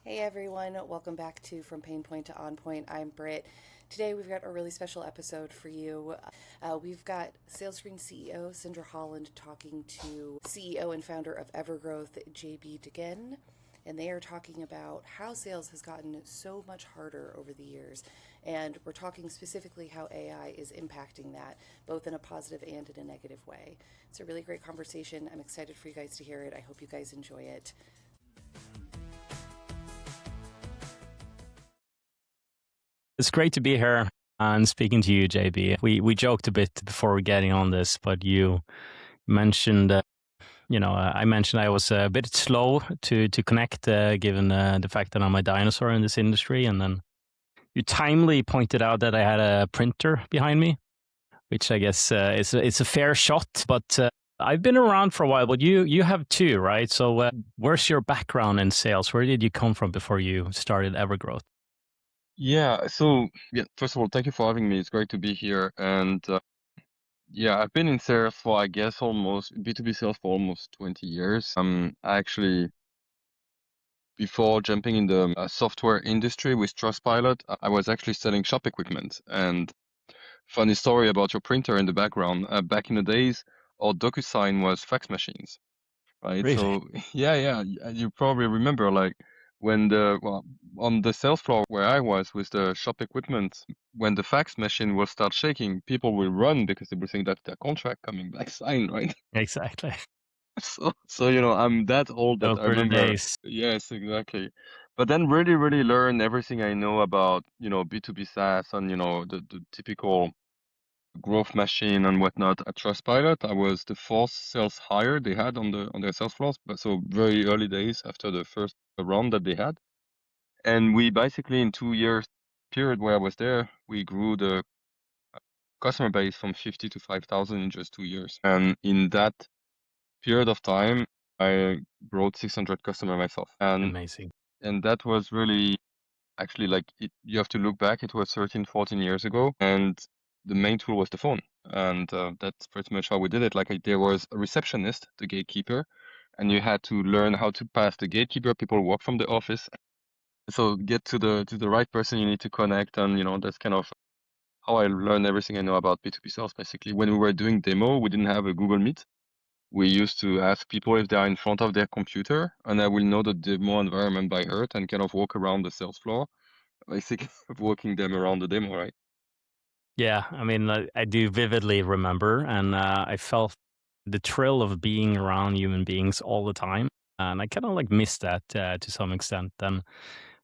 Hey everyone, welcome back to From Pain Point to On Point. I'm Britt. Today we've got a really special episode for you. We've got SalesScreen CEO Sindre Haaland talking to CEO and founder of Evergrowth, JB Daguené, and they are talking about how sales has gotten so much harder over the years. And we're talking specifically how AI is impacting that, both in a positive and in a negative way. It's a really great conversation. I'm excited for you guys to hear it. I hope you guys enjoy it. It's great to be here and speaking to you, JB. We joked a bit before getting on this, but you mentioned, I mentioned I was a bit slow to connect, given the fact that I'm a dinosaur in this industry, and then you timely pointed out that I had a printer behind me, which I guess it's a fair shot, but. I've been around for a while, but you have too, right? So, where's your background in sales? Where did you come from before you started Evergrowth? First of all, thank you for having me. It's great to be here. I've been in sales for, I guess, almost B2B sales for almost 20 years. Actually, before jumping in the software industry with Trustpilot, I was actually selling shop equipment. And funny story about your printer in the background. Back in the days, our DocuSign was fax machines, right? Really? So you probably remember like on the sales floor where I was with the shop equipment, when the fax machine will start shaking, people will run because they will think that's their contract coming back signed, right? Exactly. I'm that old that Those I were the remember. days. Yes, exactly. But then really learn everything I know about, B2B SaaS and, the typical growth machine and whatnot at Trustpilot. I was the fourth sales hire they had on their sales floors, but so very early days after the first round that they had. And we basically in 2 years period where I was there, we grew the customer base from 50 to 5,000 in just 2 years. And in that period of time, I brought 600 customer myself. Amazing. And that was really actually you have to look back, it was 13, 14 years ago. And the main tool was the phone. And that's pretty much how we did it. There was a receptionist, the gatekeeper, and you had to learn how to pass the gatekeeper. People walk from the office. So get to the right person you need to connect. And, that's kind of how I learned everything I know about B2B sales, basically. When we were doing demo, we didn't have a Google Meet. We used to ask people if they are in front of their computer, and I will know the demo environment by heart and kind of walk around the sales floor, basically walking them around the demo, right? Yeah, I mean, I do vividly remember, and I felt the thrill of being around human beings all the time, and I kind of like missed that to some extent. And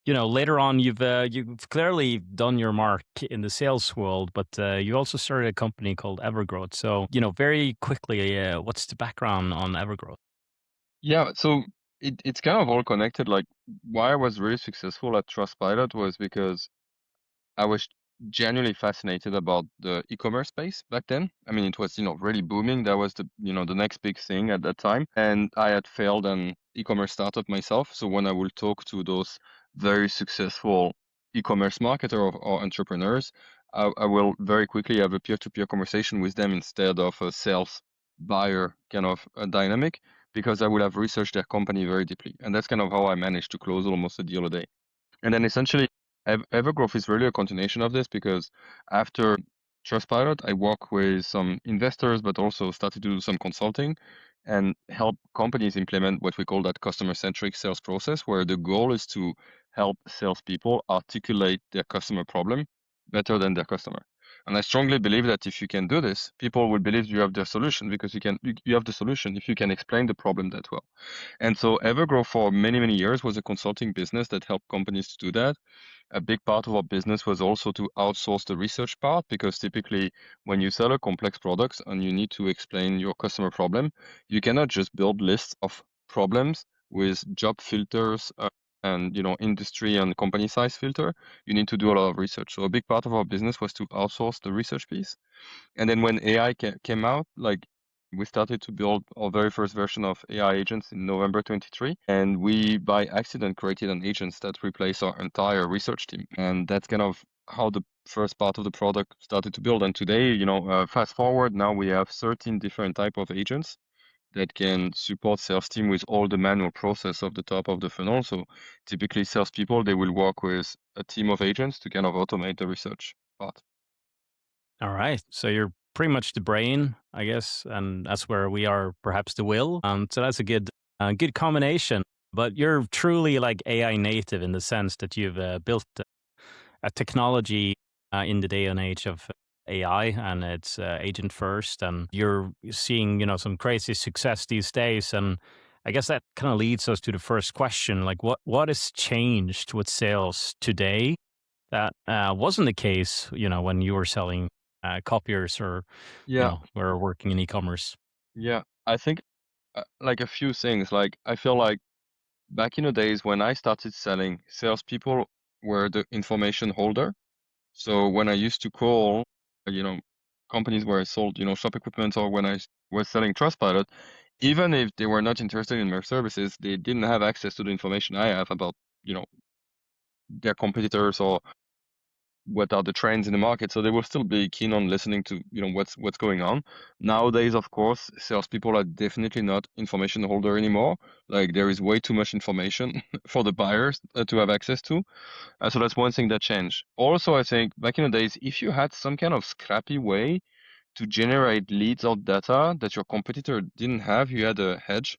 later on, you've clearly done your mark in the sales world, but you also started a company called Evergrowth. So, very quickly, what's the background on Evergrowth? Yeah, so it's kind of all connected. Like why I was really successful at Trustpilot was because I was genuinely fascinated about the e-commerce space back then. I mean, it was, really booming. That was the next big thing at that time. And I had failed an e-commerce startup myself. So when I will talk to those very successful e-commerce marketer or entrepreneurs, I will very quickly have a peer-to-peer conversation with them instead of a sales buyer kind of a dynamic, because I will have researched their company very deeply. And that's kind of how I managed to close almost a deal a day. And then essentially, Evergrowth is really a continuation of this because after Trustpilot, I work with some investors, but also started to do some consulting and help companies implement what we call that customer-centric sales process, where the goal is to help salespeople articulate their customer problem better than their customer. And I strongly believe that if you can do this, people will believe you have their solution because you have the solution if you can explain the problem that well. And so Evergrow for many, many years was a consulting business that helped companies to do that. A big part of our business was also to outsource the research part, because typically when you sell a complex product and you need to explain your customer problem, you cannot just build lists of problems with job filters and industry and company size filter. You need to do a lot of research. So a big part of our business was to outsource the research piece. And then when AI came out, we started to build our very first version of AI agents in November 23, and we by accident created an agent that replaced our entire research team. And that's kind of how the first part of the product started to build. And today, fast forward, now we have 13 different type of agents that can support sales team with all the manual process of the top of the funnel. So typically salespeople, they will work with a team of agents to kind of automate the research part. All right. So you're pretty much the brain, I guess, and that's where we are perhaps the will. So that's a good combination. But you're truly like AI native in the sense that you've built a technology in the day and age of AI, and it's agent first, and you're seeing some crazy success these days. And I guess that kind of leads us to the first question: like, what has changed with sales today that wasn't the case, when you were selling copiers or Yeah, were working in e-commerce? yeah. I think like a few things. Like I feel like back in the days when I started selling, salespeople were the information holder. So when I used to call, you know, companies where I sold, shop equipment, or when I was selling Trustpilot, even if they were not interested in my services, they didn't have access to the information I have about, you know, their competitors or what are the trends in the market. So they will still be keen on listening to, what's going on. Nowadays, of course, salespeople are definitely not information holder anymore. Like there is way too much information for the buyers to have access to. So that's one thing that changed. Also, I think back in the days, if you had some kind of scrappy way to generate leads or data that your competitor didn't have, you had a hedge.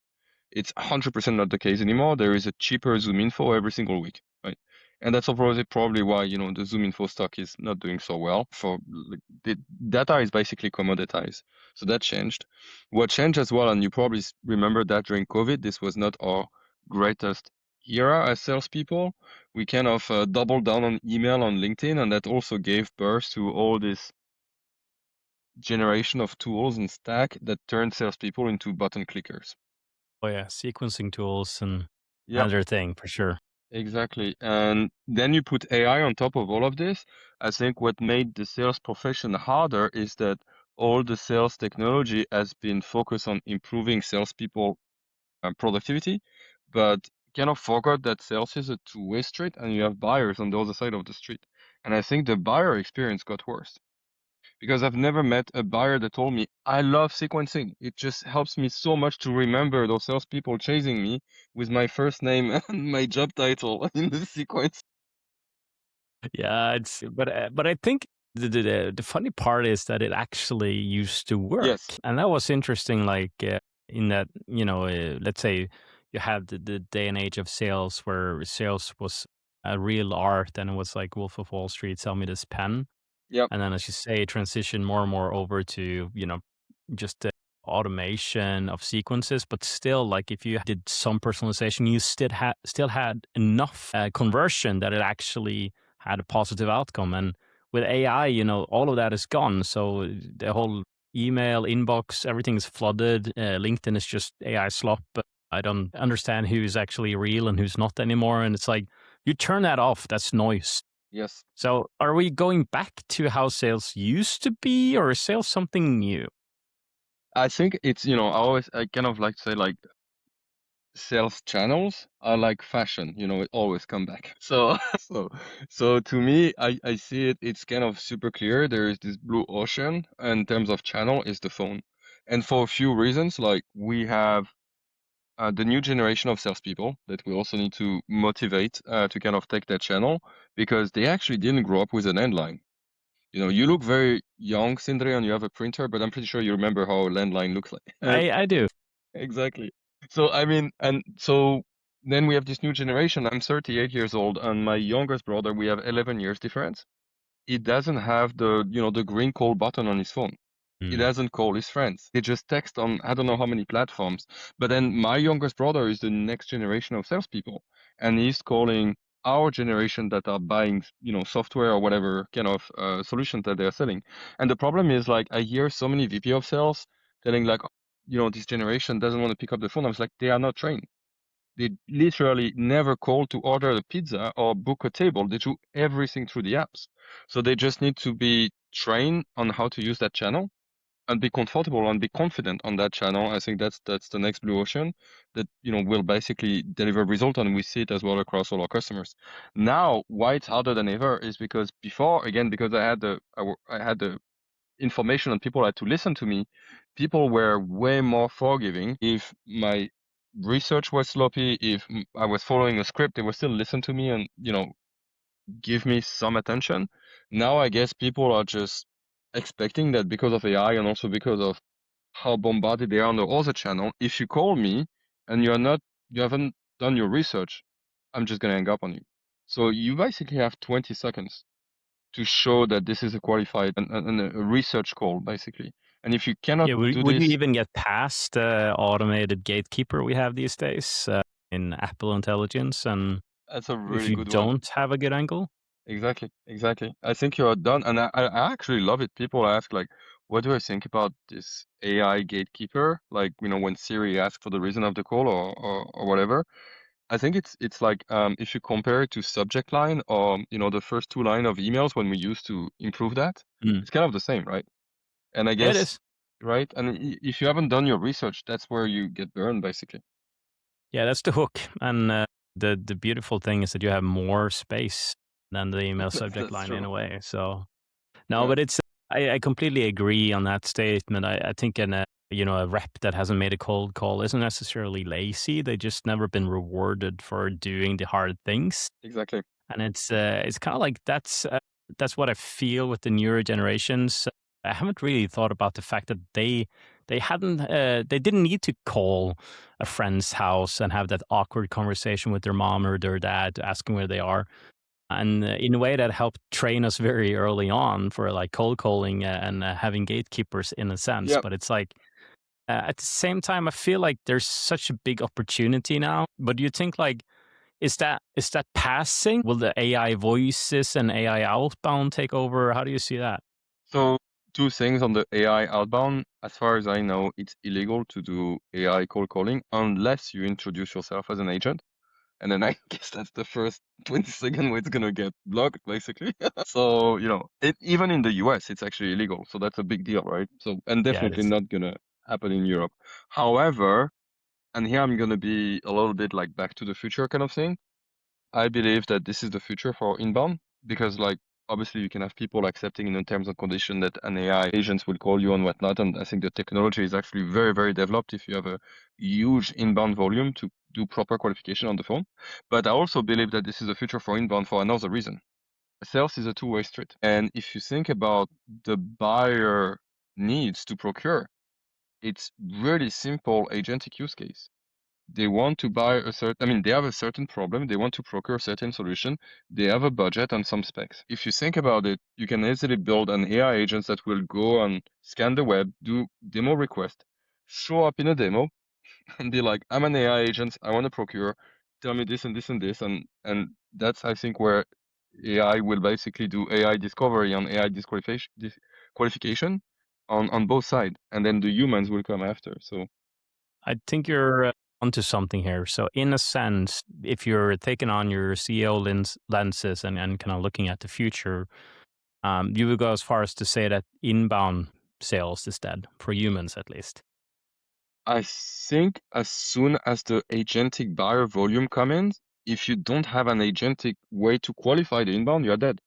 It's 100% not the case anymore. There is a cheaper Zoom info every single week, right? And that's probably why, the Zoom info stock is not doing so well. For like, the data is basically commoditized. So that changed. What changed as well, and you probably remember that during COVID, this was not our greatest era as salespeople. We kind of doubled down on email on LinkedIn, and that also gave birth to all this generation of tools and stack that turned salespeople into button clickers. Oh yeah, sequencing tools and Yeah, another thing for sure. exactly. And then you put AI on top of all of this. I think what made the sales profession harder is that all the sales technology has been focused on improving salespeople productivity, but kind of forgot that sales is a two-way street and you have buyers on the other side of the street. And I think the buyer experience got worse because I've never met a buyer that told me, I love sequencing. It just helps me so much to remember those salespeople chasing me with my first name and my job title in the sequence. Yeah, but I think the funny part is that it actually used to work, Yes. and that was interesting. Like in that, let's say you had the day and age of sales where sales was a real art, and it was like Wolf of Wall Street, sell me this pen. Yep. And then, as you say, transition more and more over to, just the automation of sequences. But still, like if you did some personalization, you still had enough conversion that it actually had a positive outcome. And with AI, all of that is gone. So the whole email inbox, everything is flooded. LinkedIn is just AI slop. I don't understand who's actually real and who's not anymore. And it's like, you turn that off, that's noise. Yes. So are we going back to how sales used to be, or is sales something new? I think it's, I kind of like to say like sales channels are like fashion, it always come back. So, so to me, I see it's kind of super clear. There is this blue ocean in terms of channel is the phone. And for a few reasons, like we have the new generation of salespeople that we also need to motivate to kind of take that channel because they actually didn't grow up with an landline. You look very young, Sindre, and you have a printer, but I'm pretty sure you remember how a landline looks like. I do. Exactly. So, I mean, and so then we have this new generation. I'm 38 years old, and my youngest brother, we have 11 years difference. He doesn't have the green call button on his phone. He Mm. doesn't call his friends. He just text on I don't know how many platforms. But then my youngest brother is the next generation of salespeople, and he's calling our generation that are buying, software or whatever kind of solutions that they're selling. And the problem is like I hear so many VP of sales telling like, this generation doesn't want to pick up the phone. I was like, they are not trained. They literally never call to order a pizza or book a table. They do everything through the apps. So they just need to be trained on how to use that channel and be comfortable and be confident on that channel. I think that's the next blue ocean that will basically deliver result, and we see it as well across all our customers. Now, why it's harder than ever is because before, again, because I had the information and people had to listen to me, people were way more forgiving. If my research was sloppy, if I was following a script, they would still listen to me and, give me some attention. Now I guess people are just expecting that because of AI and also because of how bombarded they are on the other channel. If you call me and you haven't done your research, I'm just gonna hang up on you. So you basically have 20 seconds to show that this is a qualified and a research call, basically. And if you cannot Yeah, do would you this, even get past the automated gatekeeper we have these days in Apple Intelligence? And that's a if really you good one. don't have a good angle? Exactly, exactly. I think you're done, and I actually love it. People ask like, what do I think about this AI gatekeeper? Like, when Siri asks for the reason of the call or whatever. I think it's like if you compare it to subject line or the first two line of emails when we used to improve that, Mm. it's kind of the same, right? And I Yeah, it guess, is. right? And if you haven't done your research, that's where you get burned, basically. Yeah, that's the hook. And the beautiful thing is that you have more space than the email subject That's line true. in a way. So no, Yeah. but I completely agree on that statement. I think a rep that hasn't made a cold call isn't necessarily lazy. They just never been rewarded for doing the hard things. Exactly. And it's kind of like that's what I feel with the newer generations. I haven't really thought about the fact that they didn't need to call a friend's house and have that awkward conversation with their mom or their dad asking where they are. And in a way that helped train us very early on for like cold calling and having gatekeepers in a sense. Yeah. But it's like at the same time, I feel like there's such a big opportunity now. But do you think like is that passing? Will the AI voices and AI outbound take over? How do you see that? So two things on the AI outbound. As far as I know, it's illegal to do AI cold calling unless you introduce yourself as an agent. And then I guess that's the first 20 seconds where it's gonna get blocked, basically. So, even in the US, it's actually illegal. So that's a big deal, right? So, and Yeah, it definitely is. not gonna happen in Europe. However, and here I'm gonna be a little bit like back to the future kind of thing. I believe that this is the future for inbound because, like, obviously you can have people accepting in the terms and condition that an AI agents will call you and whatnot. And I think the technology is actually very, very developed if you have a huge inbound volume to do proper qualification on the phone. But I also believe that this is the future for inbound for another reason. Sales is a two-way street. And if you think about the buyer needs to procure, it's really simple agentic use case. They want to buy they have a certain problem, they want to procure a certain solution, they have a budget and some specs. If you think about it, you can easily build an AI agent that will go and scan the web, do demo request, show up in a demo, and be like, I'm an AI agent, I want to procure, tell me this and this and this, and that's I think where AI will basically do AI discovery and AI disqualification on both sides, and then the humans will come after. So I think you're onto something here. So, in a sense, if you're taking on your CEO lenses and kind of looking at the future, you would go as far as to say that inbound sales is dead for humans, at least. I think as soon as the agentic buyer volume comes in, if you don't have an agentic way to qualify the inbound, you're dead.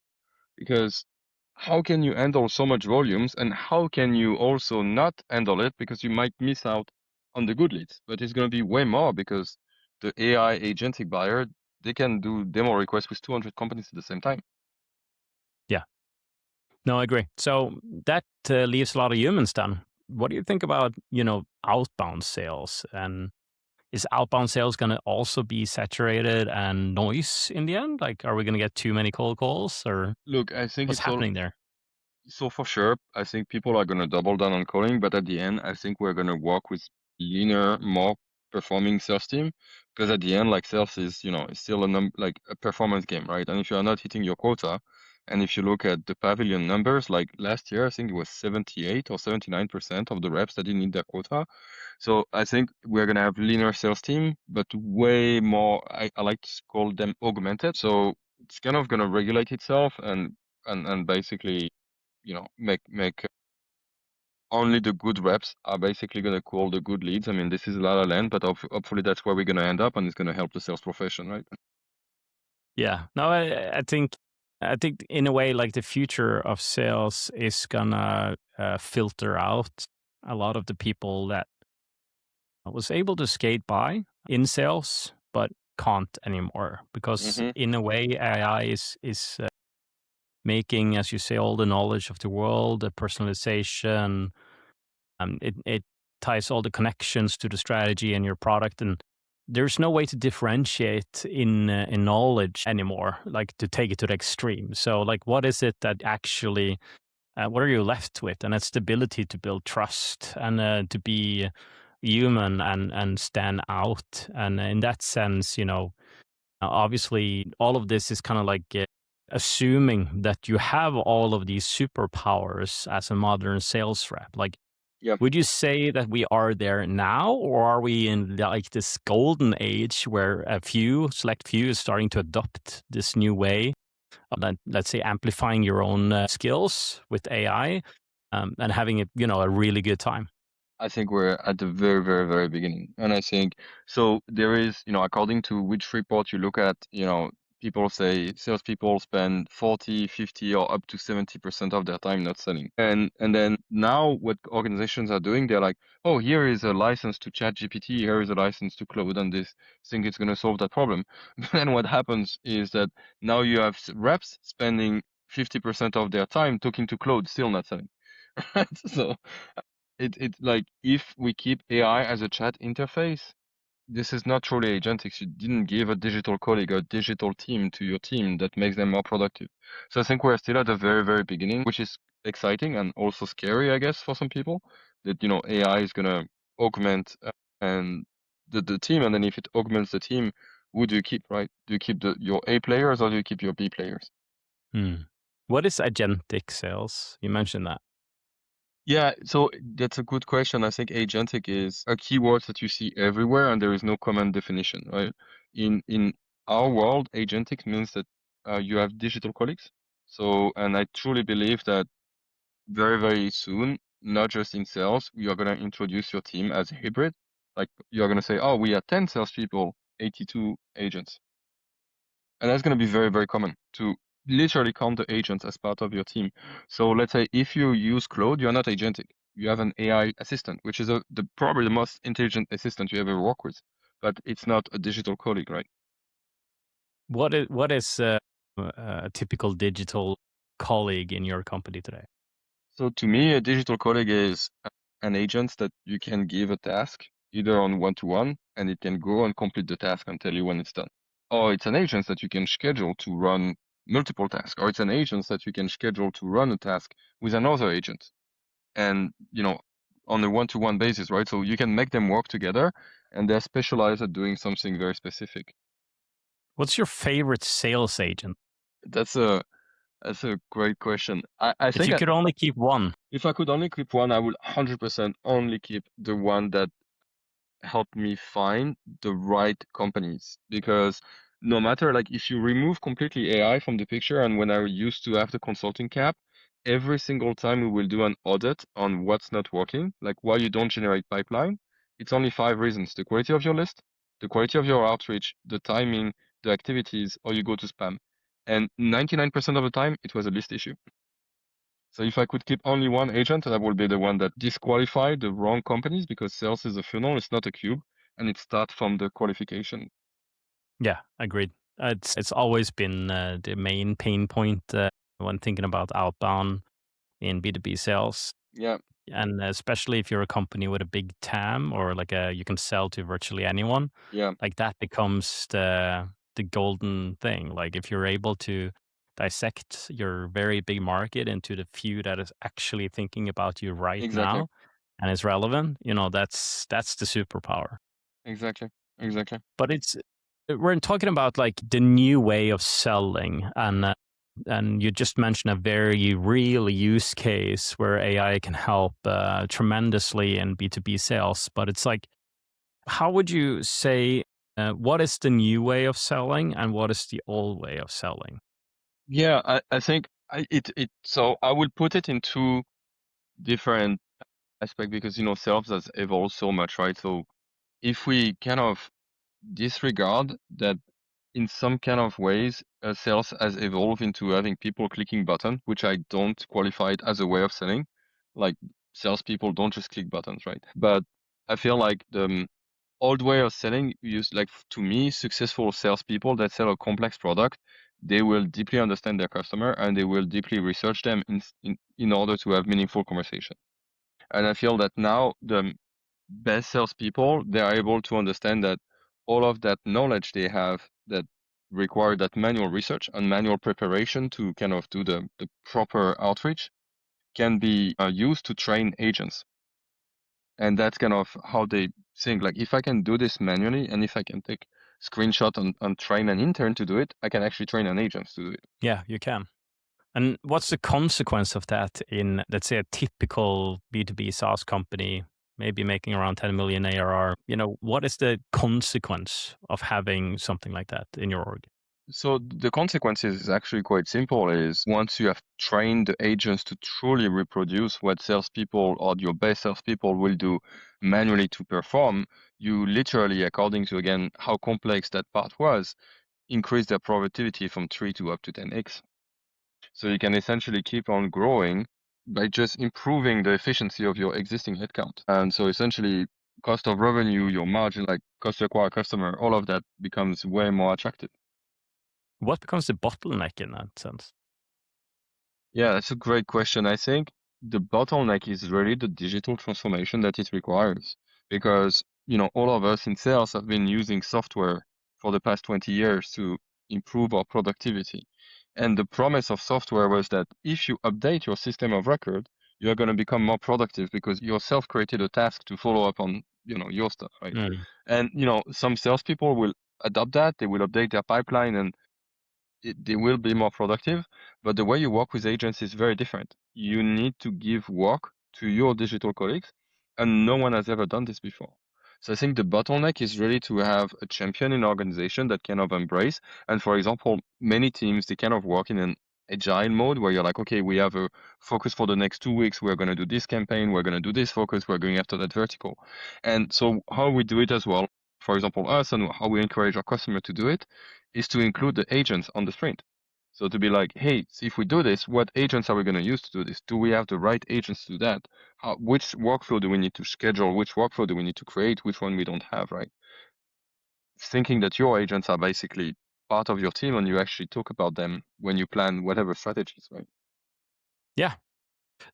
Because how can you handle so much volumes and how can you also not handle it because you might miss out on the good leads? But it's going to be way more because the AI agentic buyer, they can do demo requests with 200 companies at the same time. Yeah. No, I agree. So that leaves a lot of humans then. What do you think about, outbound sales? And is outbound sales going to also be saturated and noise in the end? Like, are we going to get too many cold calls or Look, I think what's it's all. happening there? So for sure, I think people are going to double down on calling, but at the end, I think we're going to work with leaner, more performing sales team because at the end, like sales is, it's still like a performance game, right? And if you are not hitting your quota, and if you look at the pavilion numbers, like last year, I think it was 78 or 79% of the reps that didn't hit their quota. So I think we're going to have leaner sales team, but way more, I like to call them augmented. So it's kind of going to regulate itself and basically make only the good reps are basically going to call the good leads. I mean, this is La La Land, but hopefully that's where we're going to end up and it's going to help the sales profession, right? Yeah. No, I think I think in a way, like the future of sales is gonna filter out a lot of the people that was able to skate by in sales, but can't anymore because in a way AI is making, as you say, all the knowledge of the world, the personalization. It ties all the connections to the strategy and your product, and there's no way to differentiate in knowledge anymore, like to take it to the extreme. So, like, what is it that actually? What are you left with? And it's the ability to build trust and to be human and stand out. And in that sense, obviously, all of this is kind of like assuming that you have all of these superpowers as a modern sales rep. Like, Yeah. would you say that we are there now, or are we in like this golden age where select few, is starting to adopt this new way of, let's say, amplifying your own skills with AI and having a really good time? I think we're at the very, very, very beginning. And I think so there is, according to which report you look at, people say salespeople spend 40, 50, or up to 70% of their time not selling. And then now what organizations are doing, they're like, oh, here is a license to ChatGPT, here is a license to Claude, and this think it's going to solve that problem. But then what happens is that now you have reps spending 50% of their time talking to Claude, still not selling. So it like if we keep AI as a chat interface, this is not truly agentic. You didn't give a digital colleague or a digital team to your team that makes them more productive. So I think we're still at the very, very beginning, which is exciting and also scary, I guess, for some people, that AI is gonna augment and the team, and then if it augments the team, who do you keep, right? Do you keep your A players or do you keep your B players? What is agentic sales? You mentioned that. Yeah, so that's a good question. I think agentic is a keyword that you see everywhere, and there is no common definition, right? In our world, agentic means that you have digital colleagues. So, and I truly believe that very, very soon, not just in sales, you are going to introduce your team as a hybrid. Like you're going to say, oh, we are 10 salespeople, 82 agents. And that's going to be very, very common to literally count the agents as part of your team. So let's say if you use Claude, you're not agentic. You have an AI assistant, which is probably the most intelligent assistant you ever work with, but it's not a digital colleague, right? What is a typical digital colleague in your company today? So to me, a digital colleague is an agent that you can give a task either on one-to-one, and it can go and complete the task and tell you when it's done. Or it's an agent that you can schedule to run multiple tasks, or it's an agent that you can schedule to run a task with another agent. And, on a one-to-one basis, right? So you can make them work together and they're specialized at doing something very specific. What's your favorite sales agent? That's a great question. I If think you could only keep one. if I could only keep one, I would 100% only keep the one that helped me find the right companies, because no matter, like, if you remove completely AI from the picture, and when I used to have the consulting cap, every single time we will do an audit on what's not working, like why you don't generate pipeline, it's only 5 reasons: the quality of your list, the quality of your outreach, the timing, the activities, or you go to spam. And 99% of the time it was a list issue. So if I could keep only one agent, that would be the one that disqualified the wrong companies, because sales is a funnel, it's not a cube, and it starts from the qualification. Yeah, agreed. It's always been the main pain point when thinking about outbound in B2B sales. Yeah, And especially if you're a company with a big TAM, or like you can sell to virtually anyone, yeah, like that becomes the golden thing. Like if you're able to dissect your very big market into the few that is actually thinking about you right exactly, now and is relevant, that's the superpower. exactly, exactly. But we're talking about like the new way of selling, and you just mentioned a very real use case where AI can help tremendously in B2B sales. But it's like, how would you say, what is the new way of selling and what is the old way of selling? Yeah, I think so I will put it in two different aspects, because sales has evolved so much, right? So if we kind of disregard that in some kind of ways, sales has evolved into having people clicking button, which I don't qualify it as a way of selling. Like salespeople don't just click buttons, right? But I feel like the old way of selling like to me, successful salespeople that sell a complex product, they will deeply understand their customer and they will deeply research them in order to have meaningful conversation. And I feel that now the best salespeople, they are able to understand that all of that knowledge they have that require that manual research and manual preparation to kind of do the proper outreach can be used to train agents. And that's kind of how they think, like, if I can do this manually and if I can take screenshot and train an intern to do it, I can actually train an agent to do it. Yeah, you can. And what's the consequence of that in, let's say, a typical B2B SaaS company, maybe making around 10 million ARR? What is the consequence of having something like that in your org? So the consequences is actually quite simple. Is once you have trained the agents to truly reproduce what salespeople or your best salespeople will do manually to perform, you literally, according to again how complex that part was, increase their productivity from 3 to up to 10x. So you can essentially keep on growing by just improving the efficiency of your existing headcount. And so essentially cost of revenue, your margin, like cost to acquire customer, all of that becomes way more attractive. What becomes the bottleneck in that sense? Yeah, that's a great question. I think the bottleneck is really the digital transformation that it requires because, all of us in sales have been using software for the past 20 years to improve our productivity. And the promise of software was that if you update your system of record, you're going to become more productive because yourself created a task to follow up on, your stuff, right? Mm. And, some salespeople will adopt that. They will update their pipeline and they will be more productive, but the way you work with agents is very different. You need to give work to your digital colleagues, and no one has ever done this before. So I think the bottleneck is really to have a champion in organization that kind of embrace. And for example, many teams, they kind of work in an agile mode where you're like, okay, we have a focus for the next 2 weeks. We're going to do this campaign. We're going to do this focus. We're going after that vertical. And so how we do it as well, for example, us and how we encourage our customer to do it is to include the agents on the sprint. So to be like, hey, if we do this, what agents are we going to use to do this? Do we have the right agents to do that? Which workflow do we need to schedule? Which workflow do we need to create? Which one we don't have, right? Thinking that your agents are basically part of your team and you actually talk about them when you plan whatever strategies, right? Yeah.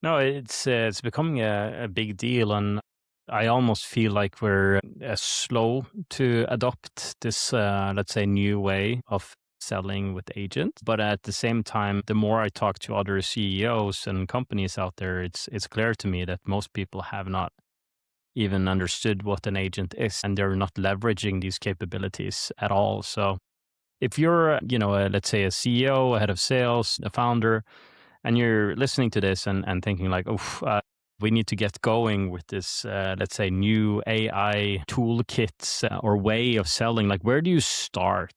No, it's becoming a big deal, and I almost feel like we're slow to adopt this, let's say, new way of selling with agents. But at the same time, the more I talk to other CEOs and companies out there, it's clear to me that most people have not even understood what an agent is, and they're not leveraging these capabilities at all. So if you're, let's say a CEO, a head of sales, a founder, and you're listening to this and thinking like, oh, we need to get going with this, let's say, new AI toolkits or way of selling, like, where do you start?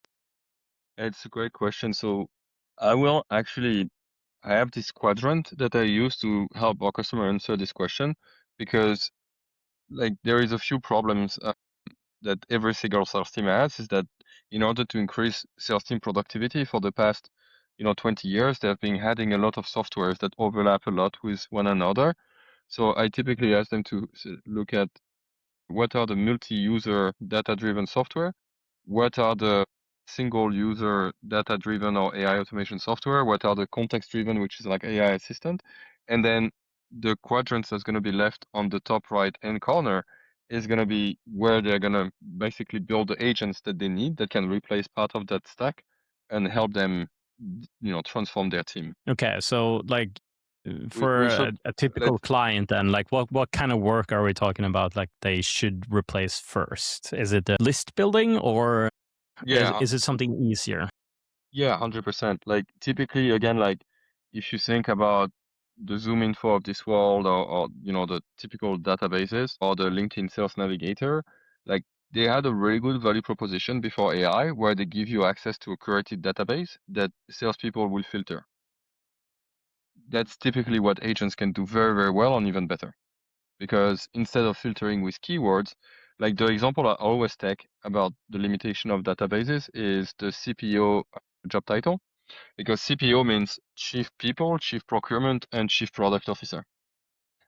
It's a great question. So I have this quadrant that I use to help our customer answer this question because like there is a few problems that every single sales team has is that in order to increase sales team productivity for the past 20 years, they've been adding a lot of softwares that overlap a lot with one another. So I typically ask them to look at what are the multi-user data-driven software, what are the single user data-driven or AI automation software, what are the context-driven, which is like AI assistant, and then the quadrants that's going to be left on the top right hand corner is going to be where they're going to basically build the agents that they need that can replace part of that stack and help them, transform their team. Okay, so like for We should a let typical client, then, like, what kind of work are we talking about? Like, they should replace first? Is it list building, or yeah is it something easier? Yeah, 100%. Like typically, again, like if you think about the Zoom info of this world or the typical databases or the LinkedIn Sales Navigator, like they had a really good value proposition before AI where they give you access to a curated database that salespeople will filter. That's typically what agents can do very, very well and even better. Because instead of filtering with keywords, Like the example I always take about the limitation of databases is the CPO job title, because CPO means Chief People, Chief Procurement, and Chief Product Officer.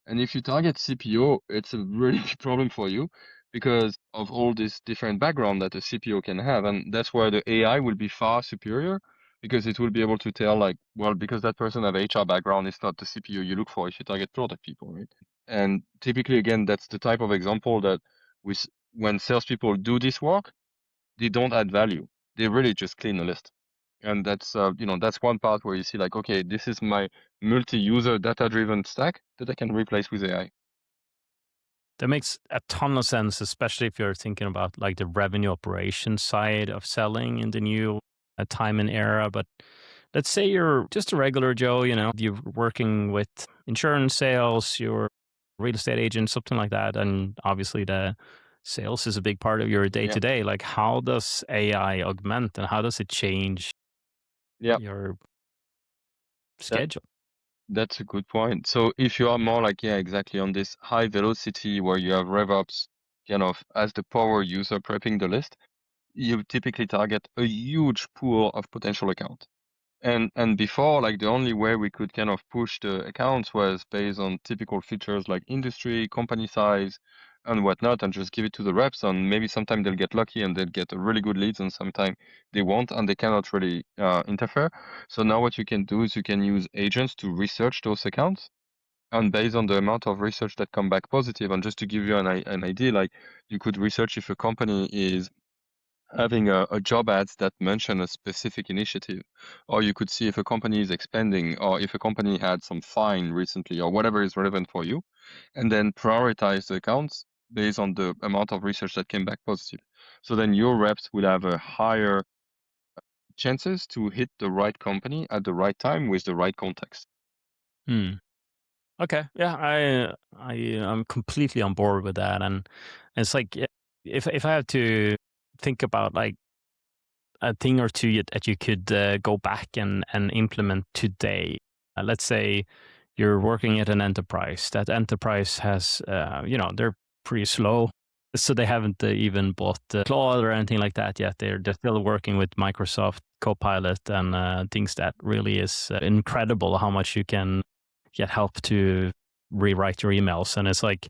And if you target CPO, it's a really big problem for you because of all this different background that a CPO can have. And that's where the AI will be far superior because it will be able to tell like, well, because that person have HR background, it's not the CPO you look for if you target product people, right? And typically, again, that's the type of example that when salespeople do this work, they don't add value. They really just clean a list. And that's that's one part where you see like, okay, this is my multi-user data-driven stack that I can replace with AI. That makes a ton of sense, especially if you're thinking about like the revenue operation side of selling in the new time and era. But let's say you're just a regular Joe, you're working with insurance sales, you're a real estate agent, something like that. And obviously the sales is a big part of your day to day. Like how does AI augment and how does it change your schedule? That's a good point. So if you are more like, exactly on this high velocity where you have RevOps kind of as the power user prepping the list, you typically target a huge pool of potential accounts. And before, like the only way we could kind of push the accounts was based on typical features like industry, company size, and whatnot, and just give it to the reps. And maybe sometime they'll get lucky and they'll get a really good leads, and sometime they won't, and they cannot really interfere. So now what you can do is you can use agents to research those accounts. And based on the amount of research that come back positive, and just to give you an idea, like you could research if a company is having a job ads that mention a specific initiative, or you could see if a company is expanding, or if a company had some fine recently, or whatever is relevant for you, and then prioritize the accounts based on the amount of research that came back positive. So then your reps will have a higher chances to hit the right company at the right time with the right context. Okay, yeah, I'm completely on board with that, and it's like if I have to think about like a thing or two that you could go back and implement today. Let's say you're working at an enterprise. That enterprise has, they're pretty slow, so they haven't even bought Claude or anything like that yet. They're still working with Microsoft Copilot and things that really is incredible how much you can get help to rewrite your emails. And it's like,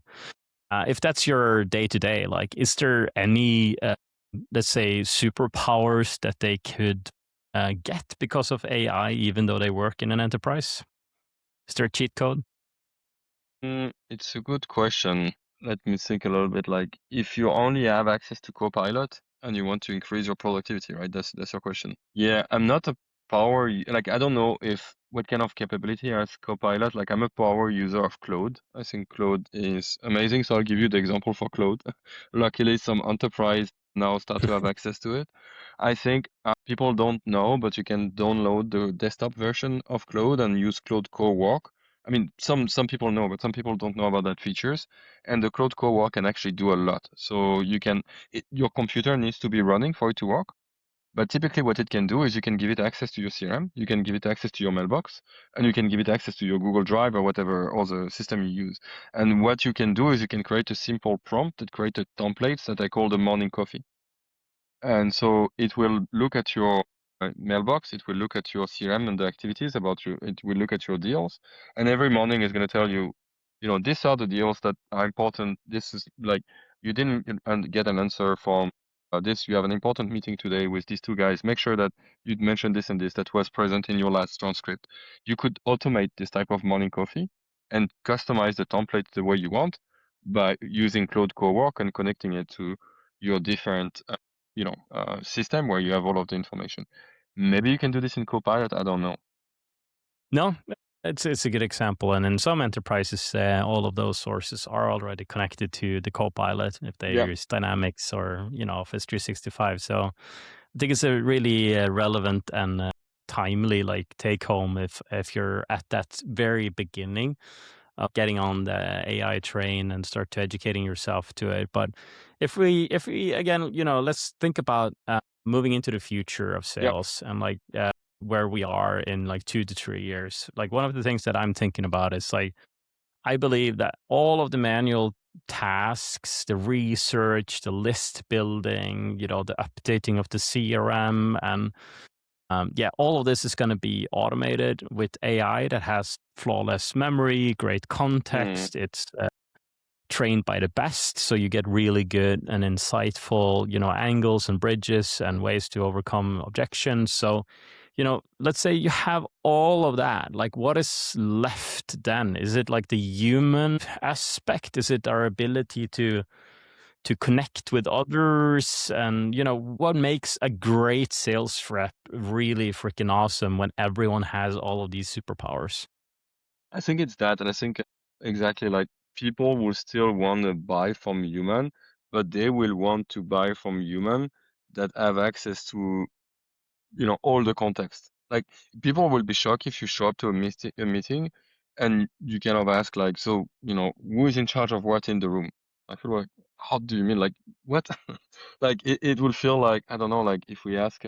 if that's your day to day, like, is there any let's say superpowers that they could get because of AI, even though they work in an enterprise? Is there a cheat code? It's a good question. Let me think a little bit. Like, if you only have access to Copilot and you want to increase your productivity, right? That's your question. Yeah, I'm not a like I don't know if what kind of capability has Copilot. Like, I'm a power user of Claude. I think Claude is amazing. So I'll give you the example for Claude. Luckily, some enterprise now start to have access to it. I think people don't know, but you can download the desktop version of Claude and use Claude Co-work. I mean, some people know, but some people don't know about that features. And the Claude Co-work can actually do a lot. So your computer needs to be running for it to work. But typically what it can do is you can give it access to your CRM, you can give it access to your mailbox, and you can give it access to your Google Drive or whatever other system you use. And what you can do is you can create a simple prompt that creates templates that I call the morning coffee. And so it will look at your mailbox, it will look at your CRM and the activities about you, it will look at your deals, and every morning is going to tell you, these are the deals that are important. This is like, you didn't get an answer from this, you have an important meeting today with these two guys. Make sure that you'd mention this and this that was present in your last transcript. You could automate this type of morning coffee and customize the template the way you want by using Claude Co-work and connecting it to your different system where you have all of the information. Maybe you can do this in Copilot. I don't know. No, it's a good example. And in some enterprises, all of those sources are already connected to the Copilot if they use Dynamics or Office 365. So I think it's a really relevant and timely like take home if you're at that very beginning of getting on the AI train and start to educating yourself to it. But if we again, let's think about moving into the future of sales and like where we are in like 2 to 3 years. Like one of the things that I'm thinking about is like, I believe that all of the manual tasks, the research, the list building, the updating of the CRM, and all of this is going to be automated with AI that has flawless memory, great context. It's trained by the best, so you get really good and insightful, angles and bridges and ways to overcome objections. So, let's say you have all of that. Like, what is left then? Is it like the human aspect? Is it our ability to connect with others? And what makes a great sales rep really freaking awesome when everyone has all of these superpowers? I think it's that, and I think exactly like people will still want to buy from human, but they will want to buy from human that have access to, all the context. Like people will be shocked if you show up to a meeting and you kind of ask like, so, who is in charge of what in the room? I feel like, how do you mean? Like what? Like it will feel like, I don't know, like if we ask,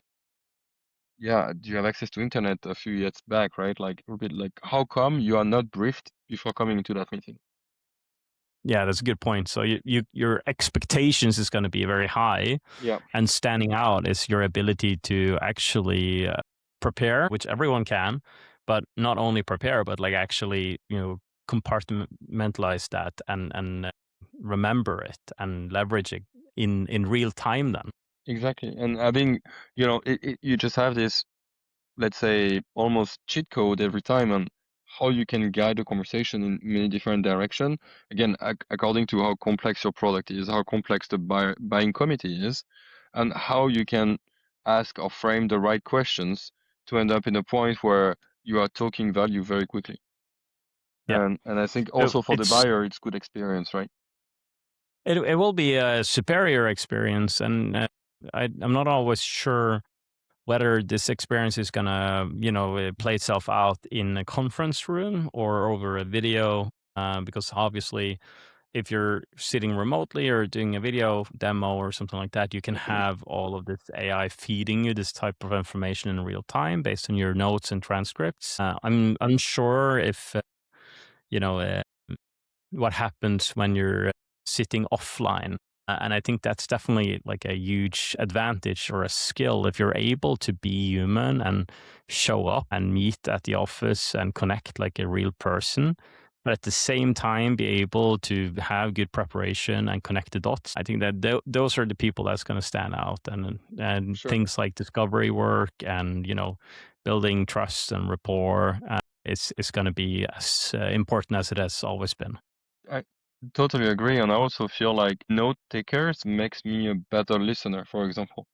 yeah, do you have access to internet a few years back, right? Like a bit like, how come you are not briefed before coming into that meeting? Yeah, that's a good point. So your expectations is going to be very high, Yeah, and standing out is your ability to actually prepare, which everyone can, but not only prepare, but like actually compartmentalize that and remember it and leverage it in real time. Then exactly. And having, you just have this, let's say, almost cheat code every time on how you can guide the conversation in many different directions. Again, according to how complex your product is, how complex the buying committee is, and how you can ask or frame the right questions to end up in a point where you are talking value very quickly. yeah, And I think so also for the buyer, it's good experience, right? it will be a superior experience, and I'm not always sure whether this experience is gonna, play itself out in a conference room or over a video, because obviously, if you're sitting remotely or doing a video demo or something like that, you can have all of this AI feeding you this type of information in real time based on your notes and transcripts. I'm unsure if, you know, uh, what happens when you're sitting offline. And I think that's definitely like a huge advantage or a skill if you're able to be human and show up and meet at the office and connect like a real person, but at the same time be able to have good preparation and connect the dots. I think that those are the people that's going to stand out, and Sure. things like discovery work and building trust and rapport. It's going to be as important as it has always been. I totally agree. And I also feel like note takers makes me a better listener, for example.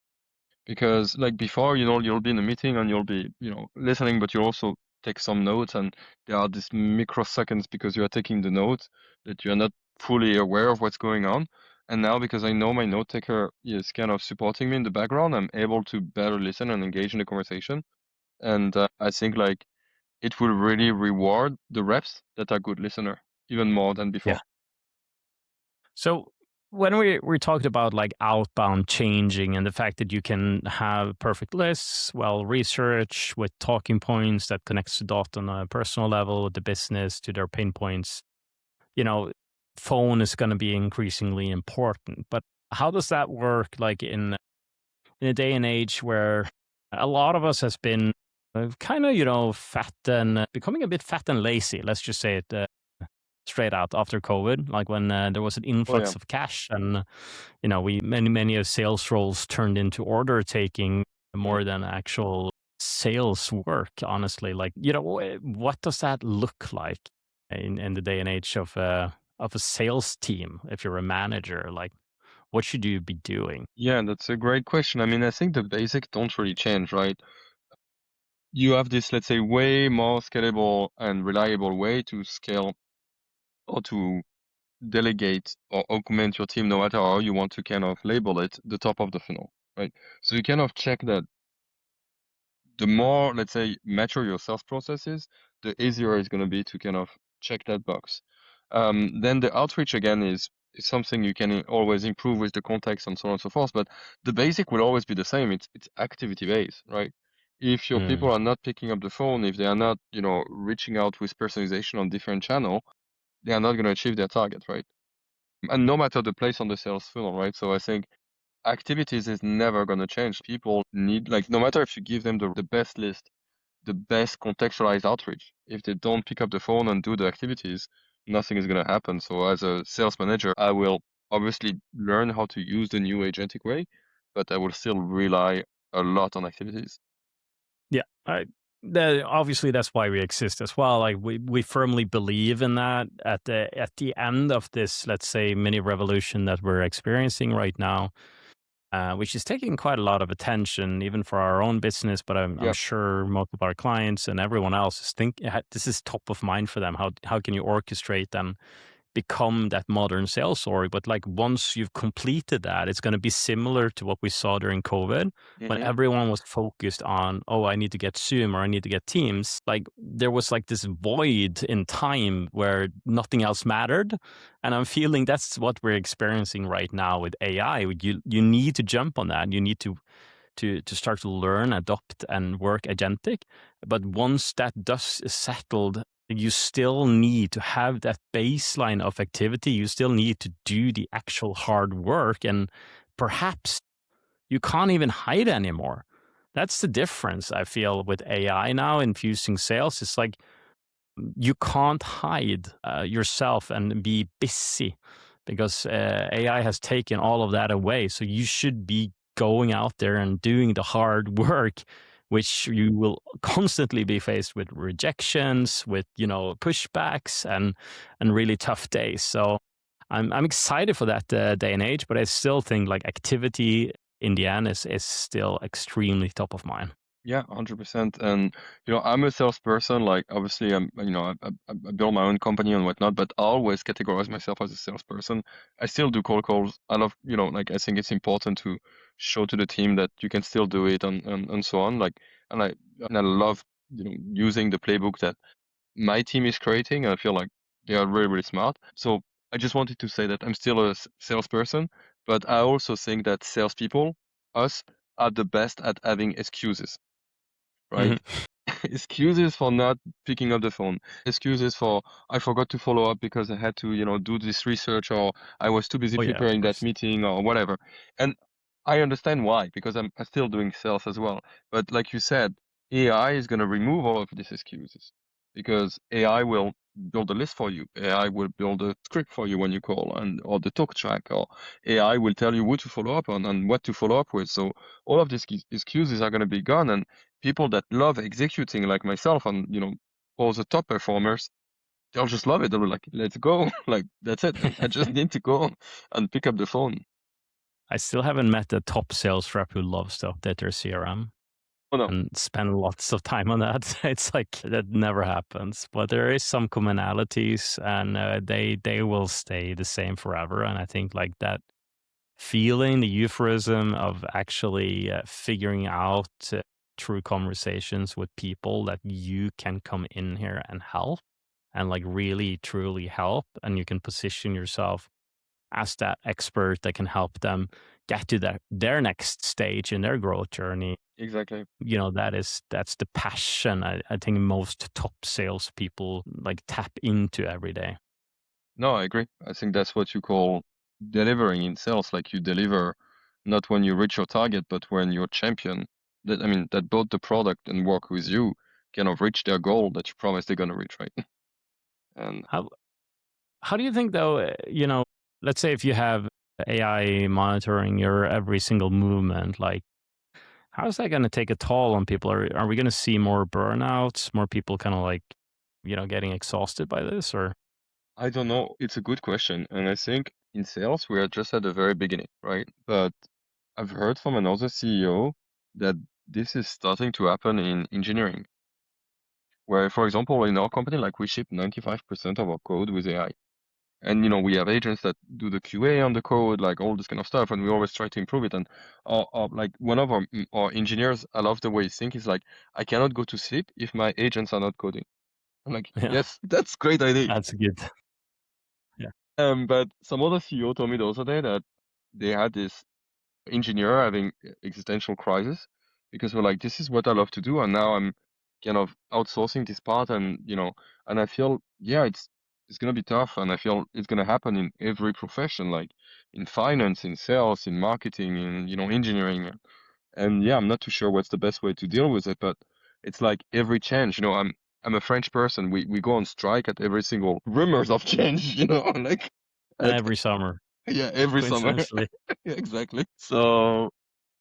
Because like before, you'll be in a meeting and you'll be, listening, but you also take some notes, and there are these microseconds because you are taking the notes that you are not fully aware of what's going on. And now because I know my note taker is kind of supporting me in the background, I'm able to better listen and engage in the conversation. And I think like it will really reward the reps that are good listener even more than Yeah. before. So when we talked about like outbound changing and the fact that you can have perfect lists, well researched with talking points that connects the dot on a personal level with the business to their pain points, you know, phone is going to be increasingly important. But how does that work like in a day and age where a lot of us has been kind of, fat and becoming a bit fat and lazy, let's just say it straight out after COVID, like when there was an Oh yeah. influx of cash and we many of sales roles turned into order taking Mm. more than actual sales work. Honestly, like what does that look like in the day and age of a sales team? If you're a manager, like what should you be doing? Yeah, that's a great question. I mean, I think the basics don't really change, right? You have this, let's say, way more scalable and reliable way to scale or to delegate or augment your team, no matter how you want to kind of label it, the top of the funnel, right? So you kind of check that the more, let's say, mature your sales process is, the easier it's going to be to kind of check that box. Then the outreach again is something you can always improve with the context and so on and so forth. But the basic will always be the same. It's activity based, right? If your Mm. people are not picking up the phone, if they are not, reaching out with personalization on different channel, they are not going to achieve their target, right? and no matter the place on the sales funnel, right? So I think activities is never going to change. People need, like, no matter if you give them the best list, the best contextualized outreach, if they don't pick up the phone and do the activities, nothing is going to happen. So as a sales manager, I will obviously learn how to use the new agentic way, but I will still rely a lot on activities. Yeah, obviously that's why we exist as well. Like we firmly believe in that. At the end of this, let's say, mini revolution that we're experiencing right now, which is taking quite a lot of attention, even for our own business. But I'm Yeah. sure most of our clients and everyone else is this is top of mind for them. How can you orchestrate and become that modern sales org? But like once you've completed that, it's going to be similar to what we saw during COVID when Mm-hmm. everyone was focused on, oh, I need to get Zoom or I need to get Teams. Like there was like this void in time where nothing else mattered. And I'm feeling that's what we're experiencing right now with AI. You need to jump on that. You need to start to learn, adopt, and work agentic. But once that dust is settled, you still need to have that baseline of activity. You still need to do the actual hard work, and perhaps you can't even hide anymore. That's the difference I feel with AI now infusing sales. It's like you can't hide yourself and be busy because AI has taken all of that away. So you should be going out there and doing the hard work, which you will constantly be faced with rejections, with pushbacks, and really tough days. So I'm excited for that day and age, but I still think like activity in the end is still extremely top of mind. Yeah, 100%. And I'm a salesperson. Like, obviously, I build my own company and whatnot, but I always categorize myself as a salesperson. I still do cold calls. I love, like, I think it's important to show to the team that you can still do it and so on. Like, and I love, using the playbook that my team is creating. And I feel like they are really, really smart. So I just wanted to say that I'm still a salesperson, but I also think that salespeople, us, are the best at having excuses, right? Excuses for not picking up the phone. Excuses for I forgot to follow up because I had to, do this research, or I was too busy Oh yeah, of preparing that course. meeting or whatever. And I understand why, because I'm still doing sales as well. But like you said, AI is going to remove all of these excuses because AI will build a list for you. AI will build a script for you when you call, or the talk track, or AI will tell you who to follow up on and what to follow up with. So all of these excuses are going to be gone, and people that love executing like myself and all the top performers, they'll just love it. They'll be like, let's go. Like, that's it. I just need to go and pick up the phone. I still haven't met a top sales rep who loves to update their CRM Oh no. and spend lots of time on that. It's like that never happens. But there is some commonalities, and they will stay the same forever. And I think like that feeling, the euphorism of actually figuring out true conversations with people that you can come in here and help, and like really truly help, and you can position yourself as that expert that can help them get to their next stage in their growth journey. Exactly. That's the passion I think most top salespeople like tap into every day. No, I agree. I think that's what you call delivering in sales. Like, you deliver not when you reach your target, but when your champion that bought the product and work with you kind of reach their goal that you promised they're gonna reach, right? And How do you think though, let's say if you have AI monitoring your every single movement, like how is that going to take a toll on people? Are we going to see more burnouts, more people kind of like, getting exhausted by this, or? I don't know. It's a good question. And I think in sales, we are just at the very beginning, right? But I've heard from another CEO that this is starting to happen in engineering, where, for example, in our company, like, we ship 95% of our code with AI. And, we have agents that do the QA on the code, like all this kind of stuff, and we always try to improve it. And like, one of our engineers, I love the way he thinks. He's like, I cannot go to sleep if my agents are not coding. I'm like, Yeah, yes, that's a great idea. that's good. Yeah. But some other CEO told me the other day that they had this engineer having existential crisis because we're like, this is what I love to do, and now I'm kind of outsourcing this part, and and I feel, yeah, it's it's gonna be tough, and I feel it's gonna happen in every profession, like in finance, in sales, in marketing, in engineering. And yeah, I'm not too sure what's the best way to deal with it, but it's like every change, I'm a French person. We go on strike at every single rumors of change, like Every summer, yeah, every summer. coincidentally. Yeah, exactly. So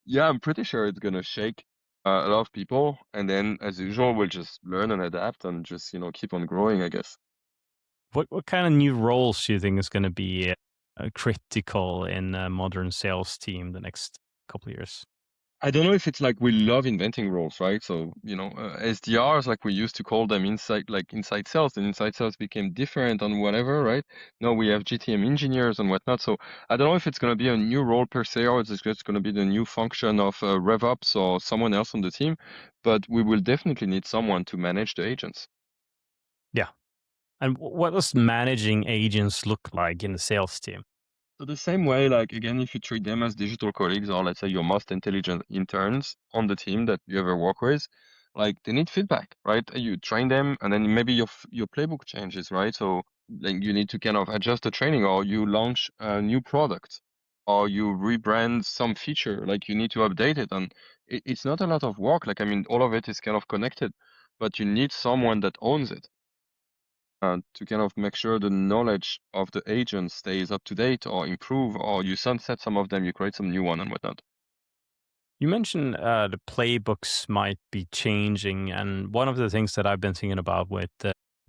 yeah, I'm pretty sure it's gonna shake a lot of people, and then as usual, we'll just learn and adapt and just keep on growing, I guess. What kind of new roles do you think is going to be critical in a modern sales team the next couple of years? I don't know if it's like we love inventing roles, right? So, SDRs, like we used to call them inside sales, and inside sales became different on whatever, right? Now we have GTM engineers and whatnot. So I don't know if it's going to be a new role per se, or it's just going to be the new function of RevOps or someone else on the team, but we will definitely need someone to manage the agents. Yeah. And what does managing agents look like in the sales team? So the same way, like again, if you treat them as digital colleagues or let's say your most intelligent interns on the team that you ever work with, like they need feedback, right? You train them, and then maybe your playbook changes, right? So like you need to kind of adjust the training, or you launch a new product, or you rebrand some feature, like you need to update it, and it's not a lot of work. Like I mean, all of it is kind of connected, but you need someone that owns it to kind of make sure the knowledge of the agent stays up to date or improve, or you sunset some of them, you create some new one and whatnot. You mentioned the playbooks might be changing, and one of the things that I've been thinking about with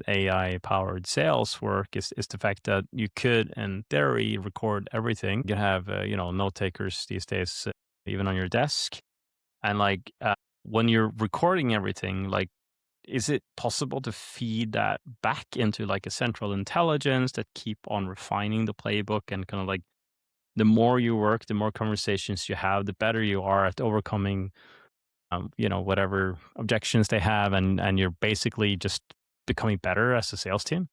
AI-powered sales work is the fact that you could, in theory, record everything. You can have note takers these days, even on your desk, and when you're recording everything, like, is it possible to feed that back into like a central intelligence that keep on refining the playbook and kind of like the more you work, the more conversations you have, the better you are at overcoming, whatever objections they have, and you're basically just becoming better as a sales team?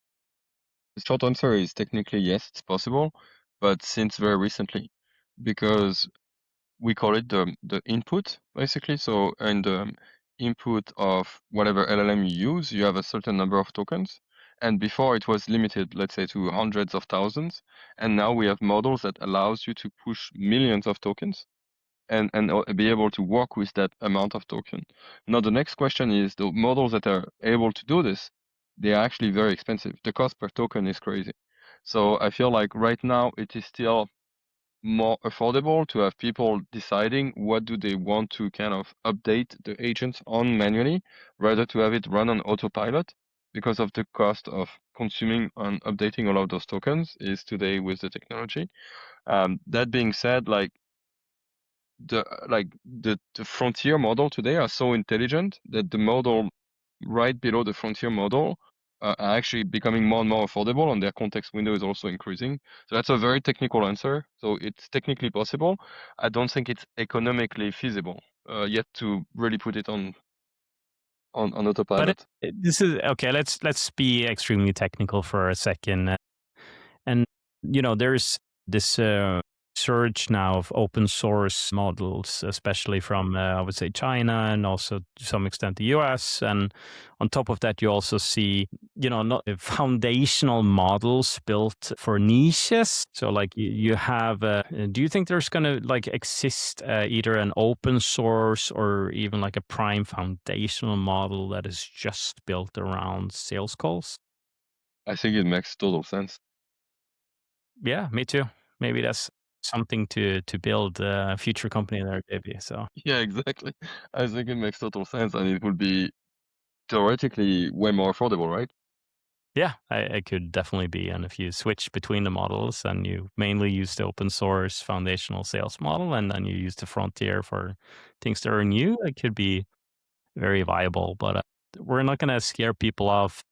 The short answer is technically yes, it's possible, but since very recently, because we call it the input basically. So in the input of whatever LLM you use, you have a certain number of tokens. And before it was limited, let's say, to hundreds of thousands. And now we have models that allows you to push millions of tokens and be able to work with that amount of token. Now, the next question is the models that are able to do this, they are actually very expensive. The cost per token is crazy. So I feel like right now it is still more affordable to have people deciding what do they want to kind of update the agents on manually rather to have it run on autopilot because of the cost of consuming and updating all of those tokens is today with the technology. That being said, the frontier model today are so intelligent that the model right below the frontier model are actually becoming more and more affordable, and their context window is also increasing. So that's a very technical answer. So it's technically possible. I don't think it's economically feasible yet to really put it on But autopilot. this is okay. Let's be extremely technical for a second. And, there's this surge now of open source models, especially from, I would say, China and also to some extent the US. And on top of that, you also see, not foundational models built for niches. So like you have, do you think there's going to like exist either an open source or even like a prime foundational model that is just built around sales calls? I think it makes total sense. Yeah, me too. Maybe that's something to build a future company there, maybe. So Yeah, exactly. I think it makes total sense, and it would be theoretically way more affordable, right? yeah, I could definitely be. And if you switch between the models and you mainly use the open source foundational sales model, and then you use the frontier for things that are new, it could be very viable. But we're not going to scare people off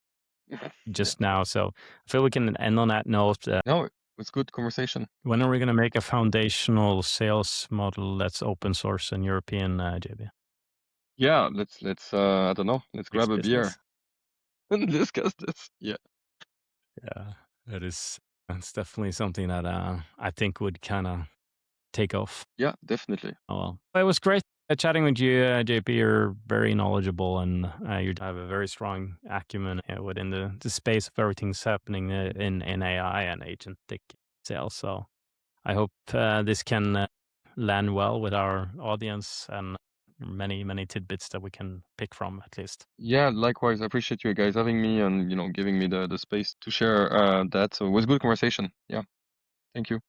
Yeah. just now. So I feel we can end on that note. No, it's good conversation. When are we going to make a foundational sales model that's open source and European, JB? Yeah, let's I don't know, let's grab Next a beer business? and discuss this. Yeah. Yeah, that's definitely something that I think would kind of take off. Yeah, definitely. Oh well, it was great Chatting with you, JP, you're very knowledgeable and you have a very strong acumen within the space of everything's happening in AI and agentic sales. So I hope this can land well with our audience and many tidbits that we can pick from at least. Yeah, likewise. I appreciate you guys having me and giving me the space to share that. So it was a good conversation. Yeah, thank you.